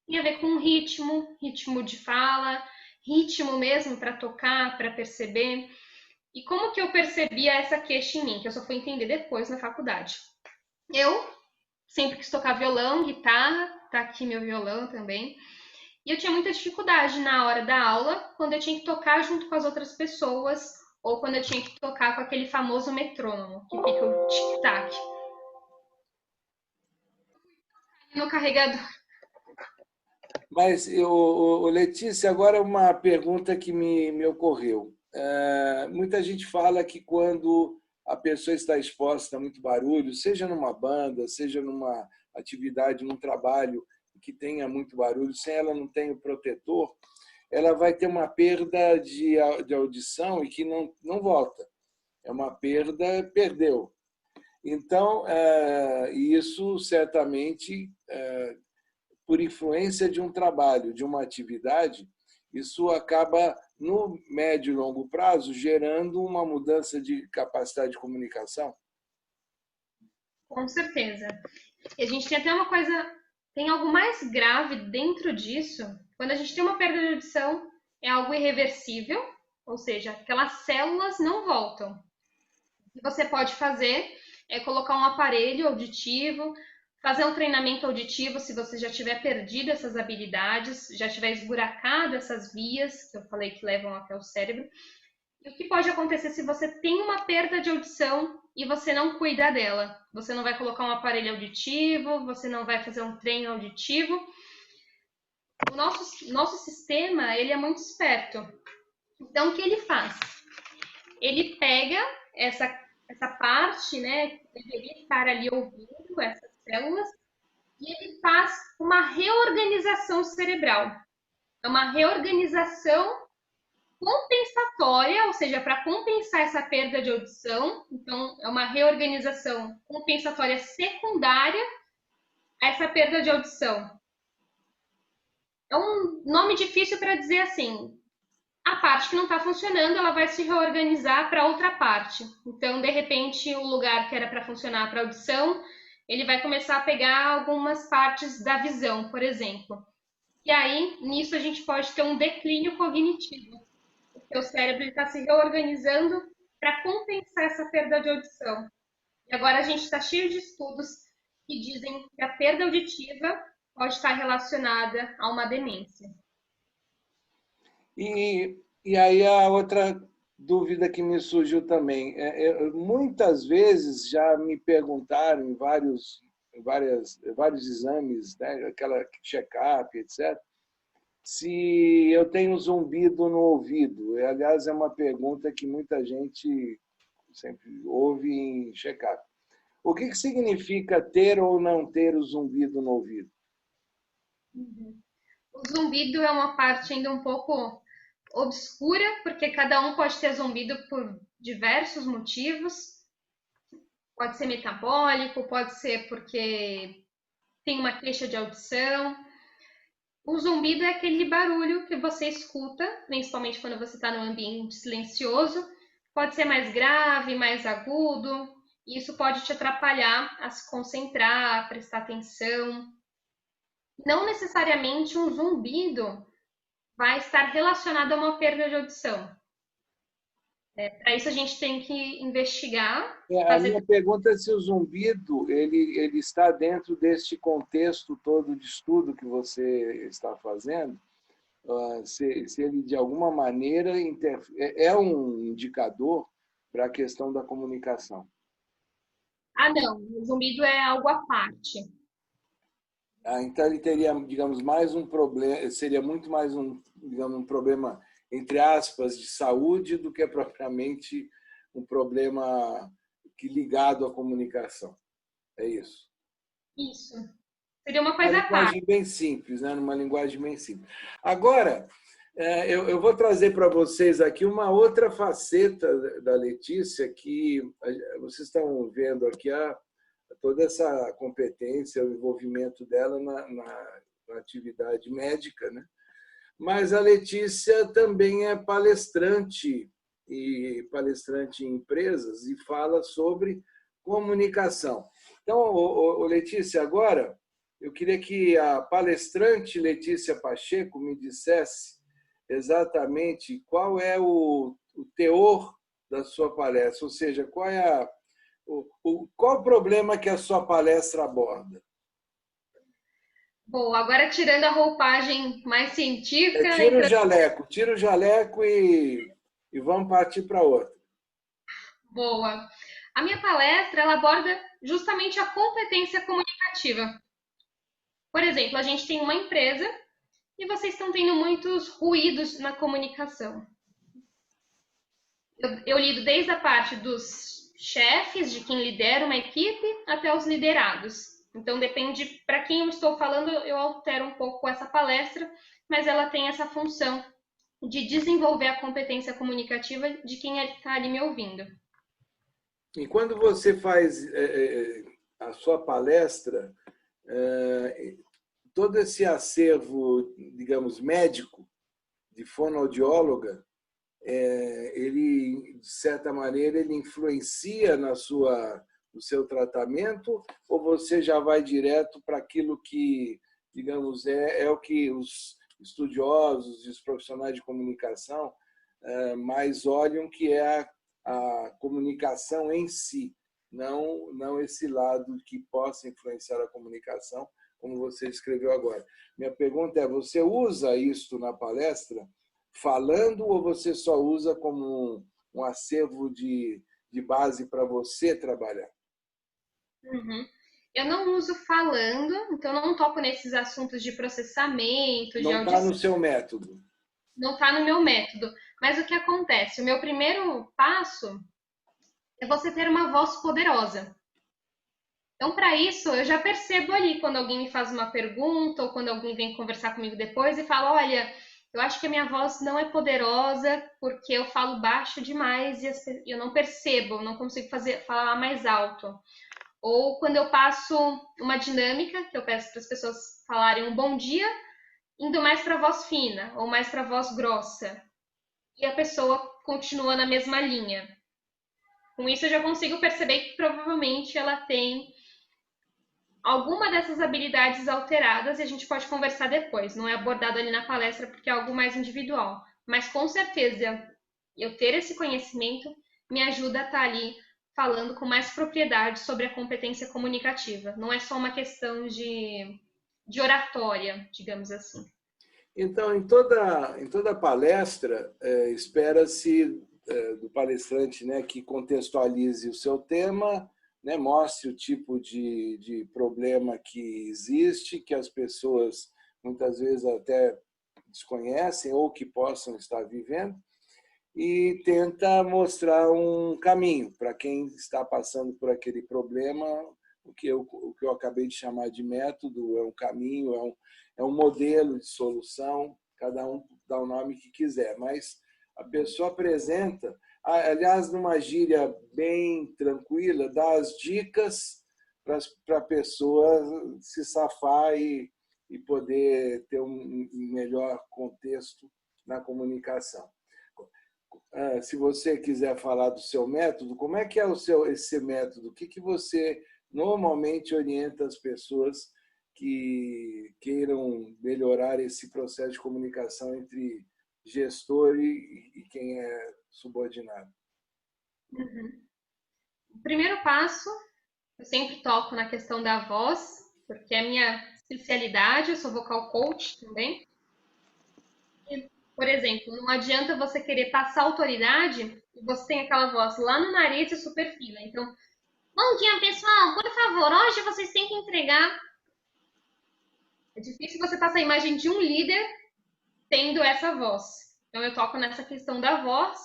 Tem a ver com ritmo, ritmo de fala, ritmo mesmo para tocar, para perceber. E como que eu percebia essa queixa em mim, que eu só fui entender depois na faculdade. Eu sempre quis tocar violão, guitarra, tá aqui meu violão também. E eu tinha muita dificuldade na hora da aula, quando eu tinha que tocar junto com as outras pessoas, ou quando eu tinha que tocar com aquele famoso metrônomo, que fica o tic-tac no carregador. mas, Letícia, agora uma pergunta que me ocorreu. Muita gente fala que quando a pessoa está exposta a muito barulho, seja numa banda, seja numa atividade, num trabalho que tenha muito barulho, sem ela não tem o protetor, ela vai ter uma perda de audição e que não volta. É uma perda, perdeu. Então, isso certamente, por influência de um trabalho, de uma atividade, isso acaba, no médio e longo prazo, gerando uma mudança de capacidade de comunicação? Com certeza. E a gente tem até uma coisa, tem algo mais grave dentro disso. Quando a gente tem uma perda de audição, é algo irreversível, ou seja, aquelas células não voltam. O que você pode fazer é colocar um aparelho auditivo, fazer um treinamento auditivo se você já tiver perdido essas habilidades, já tiver esburacado essas vias que eu falei que levam até o cérebro. E o que pode acontecer se você tem uma perda de audição e você não cuida dela? Você não vai colocar um aparelho auditivo, você não vai fazer um treino auditivo. O nosso sistema, ele é muito esperto. Então, o que ele faz? Ele pega essa parte, né, que deveria estar ali ouvindo essas células, e ele faz uma reorganização cerebral. É uma reorganização compensatória, ou seja, para compensar essa perda de audição. Então, é uma reorganização compensatória secundária a essa perda de audição. É um nome difícil para dizer assim. A parte que não está funcionando, ela vai se reorganizar para outra parte. Então, de repente, o lugar que era para funcionar para audição, ele vai começar a pegar algumas partes da visão, por exemplo. E aí, nisso, a gente pode ter um declínio cognitivo. Porque o cérebro está se reorganizando para compensar essa perda de audição. E agora a gente está cheio de estudos que dizem que a perda auditiva pode estar relacionada a uma demência. E aí a outra dúvida que me surgiu também. Muitas vezes já me perguntaram em vários exames, né, aquela check-up, etc., se eu tenho zumbido no ouvido. Aliás, é uma pergunta que muita gente sempre ouve em check-up. O que significa ter ou não ter o zumbido no ouvido? O zumbido é uma parte ainda um pouco obscura, porque cada um pode ter zumbido por diversos motivos. Pode ser metabólico, pode ser porque tem uma queixa de audição. O zumbido é aquele barulho que você escuta, principalmente quando você está num ambiente silencioso. Pode ser mais grave, mais agudo, e isso pode te atrapalhar a se concentrar, a prestar atenção. Não necessariamente um zumbido vai estar relacionado a uma perda de audição. Para isso a gente tem que investigar, A minha pergunta é se o zumbido ele está dentro deste contexto todo de estudo que você está fazendo, se ele, de alguma maneira, é um indicador para a questão da comunicação. Ah, não, o zumbido é algo à parte. Então, ele teria, digamos, mais um problema, seria muito mais digamos, um problema, entre aspas, de saúde do que propriamente um problema ligado à comunicação. É isso. Isso. Seria uma Uma coisa à parte. linguagem bem simples, né? Numa linguagem bem simples. Agora, eu vou trazer para vocês aqui uma outra faceta da Letícia, que vocês estão vendo aqui toda essa competência, o envolvimento dela na atividade médica, né? Mas a Letícia também é palestrante em empresas e fala sobre comunicação. Então, Letícia, agora eu queria que a palestrante Letícia Pacheco me dissesse exatamente qual é o teor da sua palestra, ou seja, qual o problema que a sua palestra aborda. Bom, agora tirando a roupagem mais científica, Tira o jaleco e vamos partir para outra. boa. A minha palestra ela aborda justamente a competência comunicativa. Por exemplo, a gente tem uma empresa e vocês estão tendo muitos ruídos na comunicação. Eu lido desde a parte dos chefes, de quem lidera uma equipe, até os liderados. Então, depende para quem eu estou falando, eu altero um pouco essa palestra, mas ela tem essa função de desenvolver a competência comunicativa de quem está ali me ouvindo. E quando você faz a sua palestra, todo esse acervo, digamos, médico, de fonoaudióloga, ele, de certa maneira, ele influencia no seu tratamento, ou você já vai direto para aquilo que, digamos, é o que os estudiosos e os profissionais de comunicação mais olham, que é a comunicação em si, não esse lado que possa influenciar a comunicação, como você escreveu agora. Minha pergunta é, você usa isso na palestra falando ou você só usa como um acervo de base para você trabalhar? Uhum. Eu não uso falando, então não toco nesses assuntos de processamento, de Não está audição, no seu método. não está no meu método. Mas o que acontece? O meu primeiro passo é você ter uma voz poderosa. Então, para isso, eu já percebo ali quando alguém me faz uma pergunta ou quando alguém vem conversar comigo depois e fala: olha, eu acho que a minha voz não é poderosa porque eu falo baixo demais e eu não percebo, não consigo falar mais alto. Ou quando eu passo uma dinâmica, que eu peço para as pessoas falarem um bom dia, indo mais para a voz fina ou mais para a voz grossa. E a pessoa continua na mesma linha. Com isso, eu já consigo perceber que provavelmente ela tem alguma dessas habilidades alteradas e a gente pode conversar depois. Não é abordado ali na palestra porque é algo mais individual. Mas com certeza, eu ter esse conhecimento me ajuda a estar ali falando com mais propriedade sobre a competência comunicativa. Não é só uma questão de oratória, digamos assim. Então, em toda palestra, espera-se do palestrante, né, que contextualize o seu tema, né, mostre o tipo de problema que existe, que as pessoas muitas vezes até desconhecem ou que possam estar vivendo, e tenta mostrar um caminho para quem está passando por aquele problema. O que eu acabei de chamar de método é um caminho, é um modelo de solução, cada um dá o nome que quiser, mas a pessoa apresenta, aliás, numa gíria bem tranquila, dá as dicas para a pessoa se safar e poder ter um melhor contexto na comunicação. Se você quiser falar do seu método, como é que é esse método? O que você normalmente orienta as pessoas que queiram melhorar esse processo de comunicação entre gestor e quem é subordinado? Uhum. O primeiro passo, eu sempre toco na questão da voz, porque é a minha especialidade, eu sou vocal coach também. Por exemplo, não adianta você querer passar autoridade e você tem aquela voz lá no nariz e super fina. Então, bom dia, pessoal. Por favor, hoje vocês têm que entregar. É difícil você passar a imagem de um líder tendo essa voz. Então, eu toco nessa questão da voz.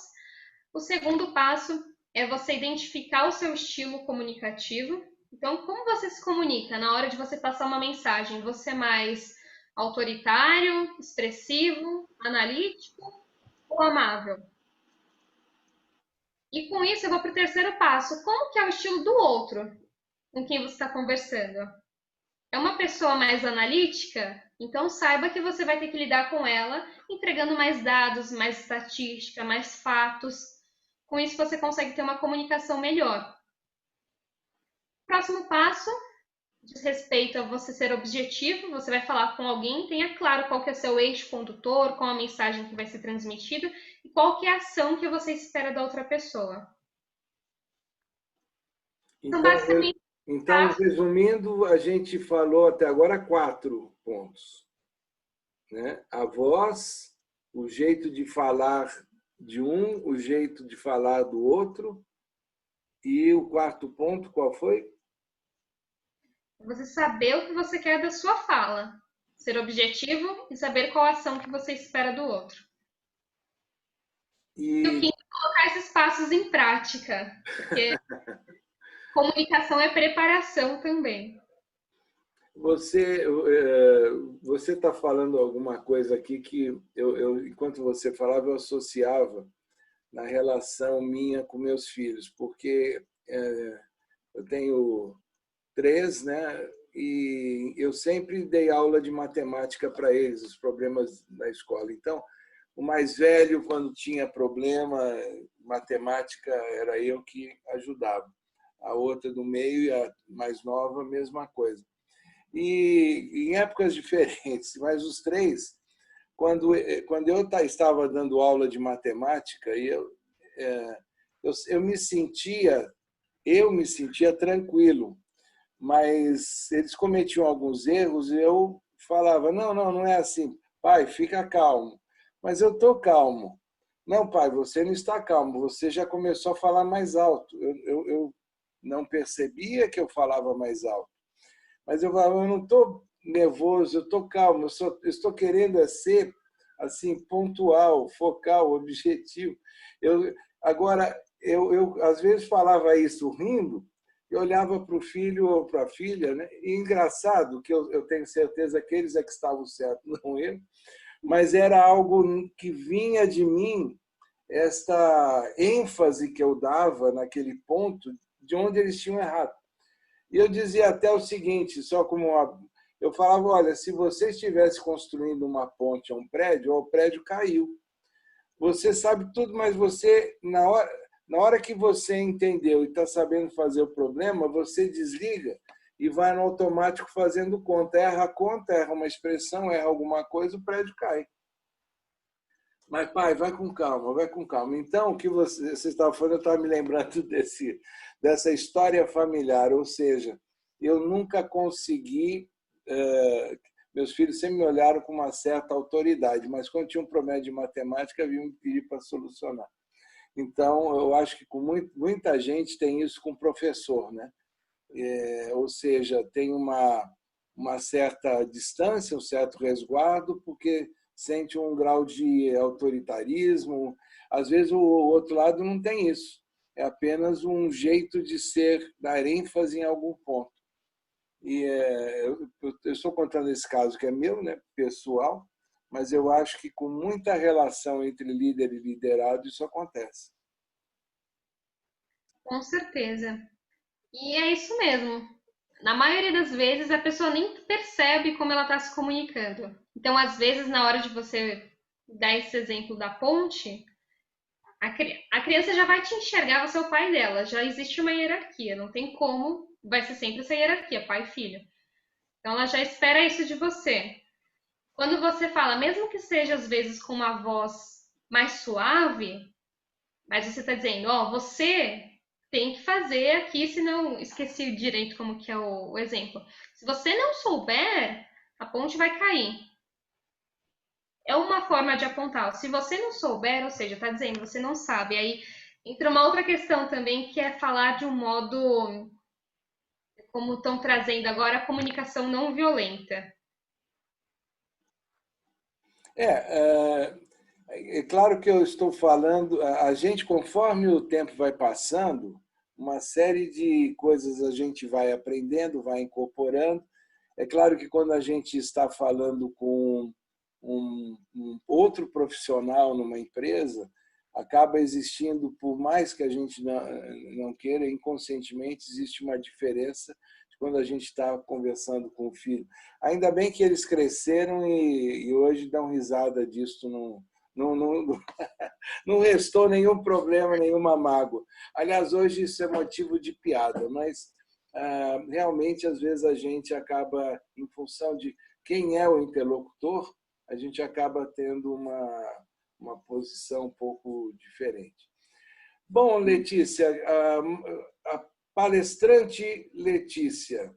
O segundo passo é você identificar o seu estilo comunicativo. Então, como você se comunica na hora de você passar uma mensagem? Você é mais autoritário, expressivo, analítico ou amável? E com isso eu vou para o terceiro passo. Como que é o estilo do outro com quem você está conversando? É uma pessoa mais analítica? Então saiba que você vai ter que lidar com ela entregando mais dados, mais estatística, mais fatos. Com isso você consegue ter uma comunicação melhor. Próximo passo diz respeito a você ser objetivo. Você vai falar com alguém, tenha claro qual que é seu eixo condutor, qual a mensagem que vai ser transmitida e qual que é a ação que você espera da outra pessoa. Então, Então, basicamente, então, tá? resumindo, a gente falou até agora 4 pontos, né? A voz, o jeito de falar de um, o jeito de falar do outro, e o quarto ponto, qual foi? Você saber o que você quer da sua fala, ser objetivo e saber qual ação que você espera do outro. E o E quinto é colocar esses passos em prática, porque comunicação é preparação também. você você está falando alguma coisa aqui que enquanto você falava, eu associava na relação minha com meus filhos, porque eu tenho 3, né? E eu sempre dei aula de matemática para eles, os problemas da escola. Então, o mais velho, quando tinha problema, matemática, era eu que ajudava. A outra do meio e a mais nova, a mesma coisa. E em épocas diferentes, mas os 3, quando eu estava dando aula de matemática, eu me sentia tranquilo, mas eles cometiam alguns erros e eu falava, não, não, não é assim. Pai, fica calmo. Mas eu estou calmo. Não, pai, você não está calmo, você já começou a falar mais alto. Eu não percebia que eu falava mais alto. Mas eu falava, eu não estou nervoso, eu estou calmo, eu estou querendo ser assim pontual, focal, objetivo. Agora, eu às vezes falava isso rindo, e olhava para o filho ou para a filha, né? E engraçado que eu tenho certeza que eles é que estavam certos, não eu, mas era algo que vinha de mim, esta ênfase que eu dava naquele ponto de onde eles tinham errado. E eu dizia até o seguinte, só como eu falava, olha, se você estivesse construindo uma ponte a um prédio, o prédio caiu. Você sabe tudo, mas você, na hora que você entendeu e está sabendo fazer o problema, você desliga e vai no automático fazendo conta, erra uma expressão, erra alguma coisa, o prédio cai. Mas, pai, vai com calma, vai com calma. Então, o que você estava falando, eu estava me lembrando dessa história familiar, ou seja, eu nunca consegui. Meus filhos sempre me olharam com uma certa autoridade, mas quando tinha um problema de matemática, vinham me pedir para solucionar. Então, eu acho que com muita gente tem isso com o professor, né? Ou seja, tem uma certa distância, um certo resguardo, porque sente um grau de autoritarismo. Às vezes o outro lado não tem isso. É apenas um jeito de ser, dar ênfase em algum ponto. E eu estou contando esse caso que é meu, né, pessoal, mas eu acho que com muita relação entre líder e liderado isso acontece. Com certeza. E é isso mesmo. Na maioria das vezes, a pessoa nem percebe como ela está se comunicando. Então, às vezes, na hora de você dar esse exemplo da ponte, a criança já vai te enxergar, você é o pai dela. Já existe uma hierarquia, não tem como, vai ser sempre essa hierarquia, pai e filho. Então, ela já espera isso de você. Quando você fala, mesmo que seja às vezes com uma voz mais suave, mas você está dizendo, ó, você tem que fazer aqui, se não esqueci direito como que é o exemplo. Se você não souber, a ponte vai cair. é uma forma de apontar. Se você não souber, ou seja, está dizendo, você não sabe. Aí entra uma outra questão também, que é falar de um modo, como estão trazendo agora, a comunicação não violenta. É claro que eu estou falando, a gente, conforme o tempo vai passando, uma série de coisas a gente vai aprendendo, vai incorporando. É claro que quando a gente está falando com um outro profissional numa empresa, acaba existindo, por mais que a gente não queira, inconscientemente existe uma diferença de quando a gente está conversando com o filho. Ainda bem que eles cresceram e hoje dão risada disso, não restou nenhum problema, nenhuma mágoa. Aliás, hoje isso é motivo de piada, mas realmente, às vezes, a gente acaba, em função de quem é o interlocutor, a gente acaba tendo uma posição um pouco diferente. Bom, Letícia, a palestrante Letícia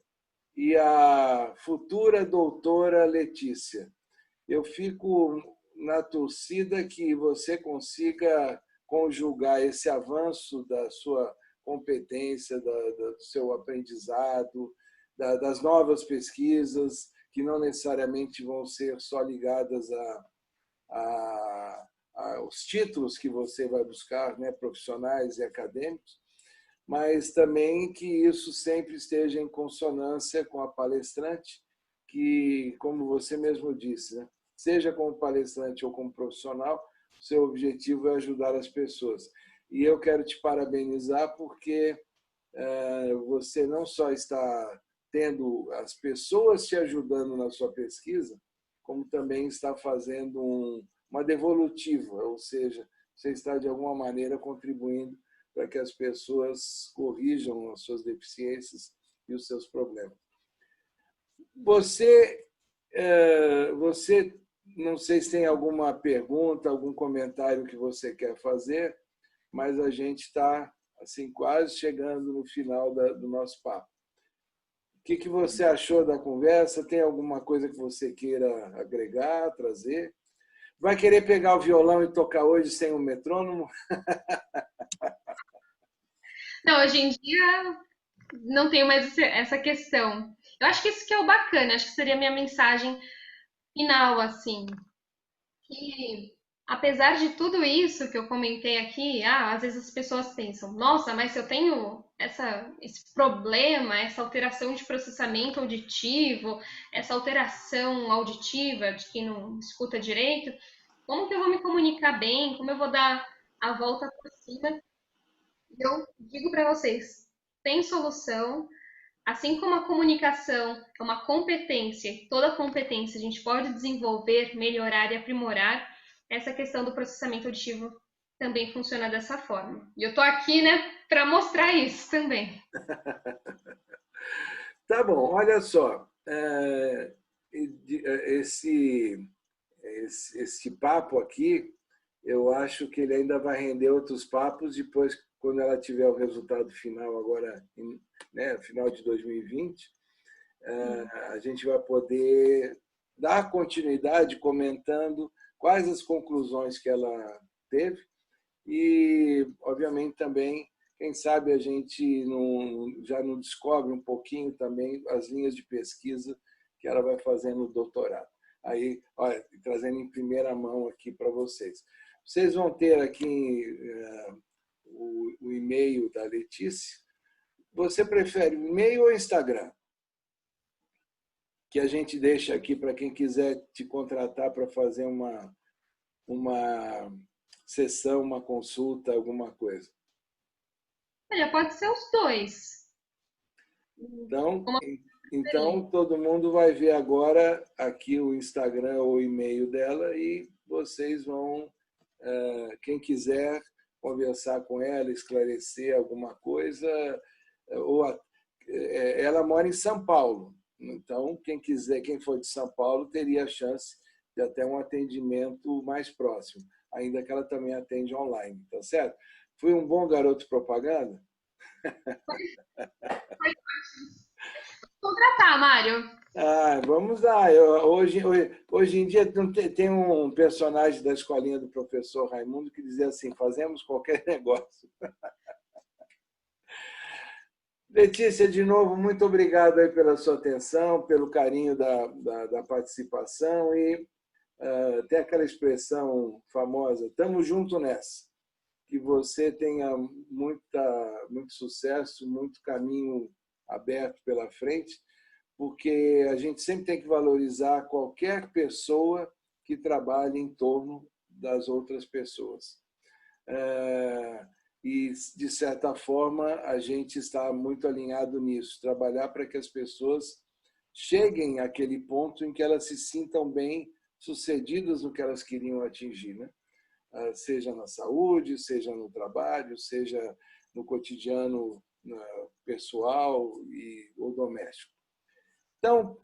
e a futura doutora Letícia, eu fico na torcida que você consiga conjugar esse avanço da sua competência, do seu aprendizado, das novas pesquisas, que não necessariamente vão ser só ligadas aos títulos que você vai buscar, né, profissionais e acadêmicos, mas também que isso sempre esteja em consonância com a palestrante, que, como você mesmo disse, né, seja como palestrante ou como profissional, seu objetivo é ajudar as pessoas. E eu quero te parabenizar porque você não só está tendo as pessoas te ajudando na sua pesquisa, como também está fazendo uma devolutiva, ou seja, você está de alguma maneira contribuindo para que as pessoas corrijam as suas deficiências e os seus problemas. Você não sei se tem alguma pergunta, algum comentário que você quer fazer, mas a gente está assim quase chegando no final do nosso papo. O que você achou da conversa? Tem alguma coisa que você queira agregar, trazer? Vai querer pegar o violão e tocar hoje sem um metrônomo? Não, hoje em dia não tenho mais essa questão. Eu acho que isso que é o bacana, acho que seria a minha mensagem final, assim, que apesar de tudo isso que eu comentei aqui, às vezes as pessoas pensam, nossa, mas se eu tenho esse problema, essa alteração de processamento auditivo, essa alteração auditiva de quem não escuta direito, como que eu vou me comunicar bem? Como eu vou dar a volta por cima? Eu digo para vocês, tem solução. Assim como a comunicação é uma competência, toda competência a gente pode desenvolver, melhorar e aprimorar, essa questão do processamento auditivo também funciona dessa forma. E eu tô aqui, né, para mostrar isso também. Tá bom, olha só. Esse papo aqui, eu acho que ele ainda vai render outros papos depois, quando ela tiver o resultado final agora, né, final de 2020, a gente vai poder dar continuidade comentando quais as conclusões que ela teve e, obviamente, também, quem sabe a gente já não descobre um pouquinho também as linhas de pesquisa que ela vai fazer no doutorado. Aí, olha, trazendo em primeira mão aqui para vocês. Vocês vão ter aqui o e-mail da Letícia. Você prefere o e-mail ou Instagram? Que a gente deixa aqui para quem quiser te contratar para fazer uma sessão, uma consulta, alguma coisa. Olha, pode ser os dois. Então, todo mundo vai ver agora aqui o Instagram ou o e-mail dela e vocês vão, quem quiser conversar com ela, esclarecer alguma coisa, ela mora em São Paulo. Então, quem quiser, quem for de São Paulo, teria a chance de até um atendimento mais próximo, ainda que ela também atende online, tá certo? Fui um bom garoto propaganda? Contratar, Mário. Vamos lá. Hoje em dia tem um personagem da escolinha do professor Raimundo que dizia assim, fazemos qualquer negócio. Letícia, de novo, muito obrigado aí pela sua atenção, pelo carinho da participação e tem aquela expressão famosa, estamos juntos nessa. Que você tenha muito sucesso, muito caminho aberto pela frente, porque a gente sempre tem que valorizar qualquer pessoa que trabalhe em torno das outras pessoas. E, de certa forma, a gente está muito alinhado nisso, trabalhar para que as pessoas cheguem àquele ponto em que elas se sintam bem sucedidas no que elas queriam atingir, né? Seja na saúde, seja no trabalho, seja no cotidiano pessoal ou doméstico. Então,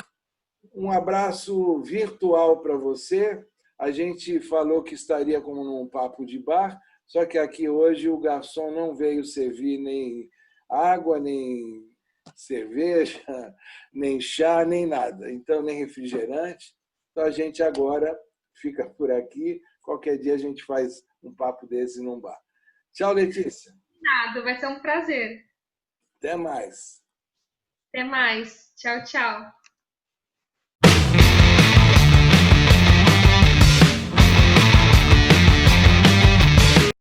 um abraço virtual para você. A gente falou que estaria como num papo de bar, só que aqui hoje o garçom não veio servir nem água, nem cerveja, nem chá, nem nada. Então, nem refrigerante. Então, a gente agora fica por aqui. Qualquer dia a gente faz um papo desse num bar. Tchau, Letícia. Nada, vai ser um prazer. Até mais. Até mais. Tchau, tchau.